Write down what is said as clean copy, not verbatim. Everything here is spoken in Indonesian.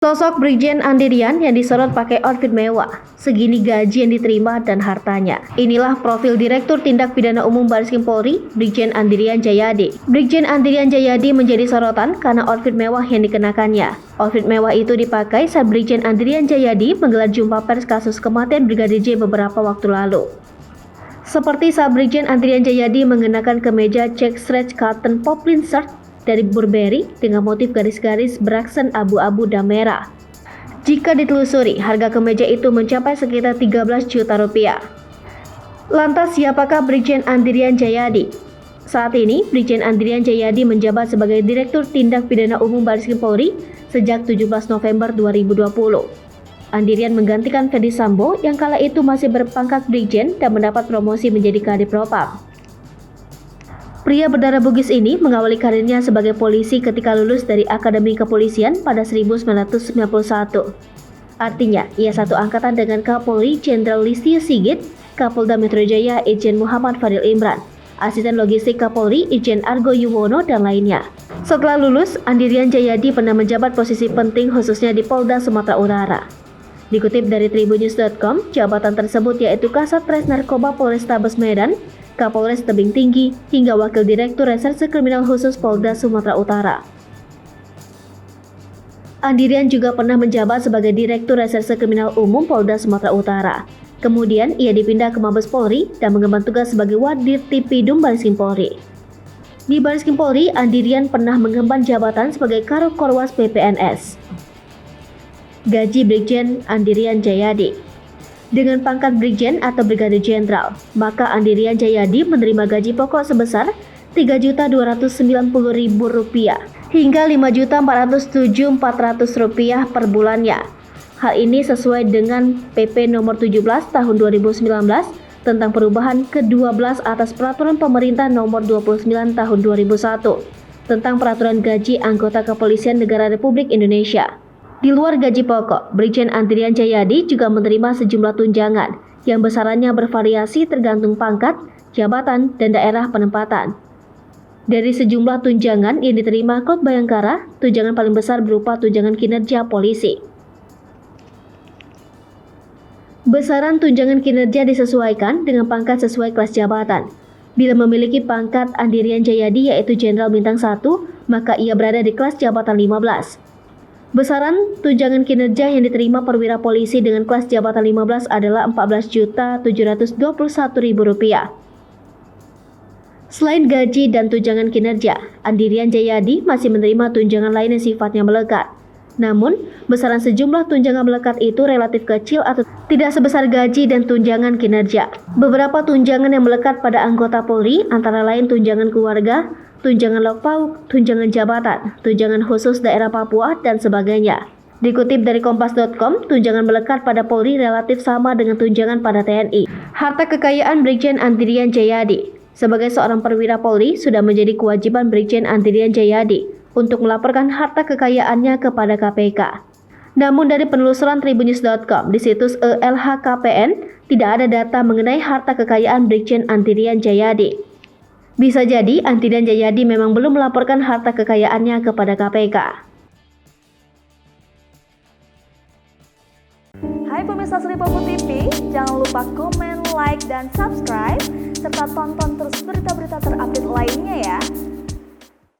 Sosok Brigjen Andirian yang disorot pakai outfit mewah, segini gaji yang diterima dan hartanya. Inilah profil Direktur Tindak Pidana Umum Bareskrim Polri, Brigjen Andirian Jayadi. Brigjen Andirian Jayadi menjadi sorotan karena outfit mewah yang dikenakannya. Outfit mewah itu dipakai saat Brigjen Andirian Jayadi menggelar jumpa pers kasus kematian Brigadir J beberapa waktu lalu. Seperti saat Brigjen Andirian Jayadi mengenakan kemeja check stretch cotton poplin shirt dari Burberry dengan motif garis-garis beraksen abu-abu dan merah. Jika ditelusuri, harga kemeja itu mencapai sekitar 13 juta rupiah. Lantas siapakah Brigjen Andirian Jayadi? Saat ini, Brigjen Andirian Jayadi menjabat sebagai Direktur Tindak Pidana Umum Bareskrim Polri sejak 17 November 2020. Andirian menggantikan Ferdy Sambo yang kala itu masih berpangkat Brigjen dan mendapat promosi menjadi Kadipropam. Pria berdarah Bugis ini mengawali karirnya sebagai polisi ketika lulus dari Akademi Kepolisian pada 1991. Artinya, ia satu angkatan dengan Kapolri Jenderal Listio Sigit, Kapolda Metro Jaya Irjen Muhammad Fadil Imran, Asisten Logistik Kapolri Irjen Argo Yuwono, dan lainnya. Setelah lulus, Andirian Jayadi pernah menjabat posisi penting khususnya di Polda Sumatera Utara. Dikutip dari tribunnews.com, jabatan tersebut yaitu Kasat Res Narkoba Polrestabes Medan, Kapolres Tebing Tinggi, hingga Wakil Direktur Reserse Kriminal Khusus Polda Sumatera Utara. Andirian juga pernah menjabat sebagai Direktur Reserse Kriminal Umum Polda Sumatera Utara. Kemudian ia dipindah ke Mabes Polri dan mengemban tugas sebagai Wadir Tipidum Bareskrim Polri. Di Bareskrim Polri, Andirian pernah mengemban jabatan sebagai Karok Korwas PPNS. Gaji Brigjen Andirian Jayadi. Dengan pangkat Brigjen atau Brigadir Jenderal, maka Andirian Jayadi menerima gaji pokok sebesar Rp3.290.000 hingga Rp5.407.400 per bulannya. Hal ini sesuai dengan PP nomor 17 tahun 2019 tentang perubahan ke-12 atas Peraturan Pemerintah nomor 29 tahun 2001 tentang peraturan gaji anggota Kepolisian Negara Republik Indonesia. Di luar gaji pokok, Brigjen Andirian Jayadi juga menerima sejumlah tunjangan yang besarannya bervariasi tergantung pangkat, jabatan, dan daerah penempatan. Dari sejumlah tunjangan yang diterima Kod Bayangkara, tunjangan paling besar berupa tunjangan kinerja polisi. Besaran tunjangan kinerja disesuaikan dengan pangkat sesuai kelas jabatan. Bila memiliki pangkat Andirian Jayadi yaitu Jenderal Bintang 1, maka ia berada di kelas jabatan 15. Besaran tunjangan kinerja yang diterima perwira polisi dengan kelas jabatan 15 adalah Rp14.721.000. Selain gaji dan tunjangan kinerja, Andirian Jayadi masih menerima tunjangan lain yang sifatnya melekat. Namun, besaran sejumlah tunjangan melekat itu relatif kecil atau tidak sebesar gaji dan tunjangan kinerja. Beberapa tunjangan yang melekat pada anggota Polri antara lain tunjangan keluarga, tunjangan lokpauk, tunjangan jabatan, tunjangan khusus daerah Papua, dan sebagainya. Dikutip dari Kompas.com, tunjangan melekat pada Polri relatif sama dengan tunjangan pada TNI. Harta kekayaan Brigjen Andirian Jayadi. Sebagai seorang perwira Polri, sudah menjadi kewajiban Brigjen Andirian Jayadi untuk melaporkan harta kekayaannya kepada KPK. Namun dari penelusuran tribunnews.com di situs LHKPN, tidak ada data mengenai harta kekayaan Brigjen Andirian Jayadi. Bisa jadi Andirian Jayadi memang belum melaporkan harta kekayaannya kepada KPK. Hai pemirsa Sri Popo TV, jangan lupa komen, like, dan subscribe, serta tonton terus berita-berita terupdate lainnya ya.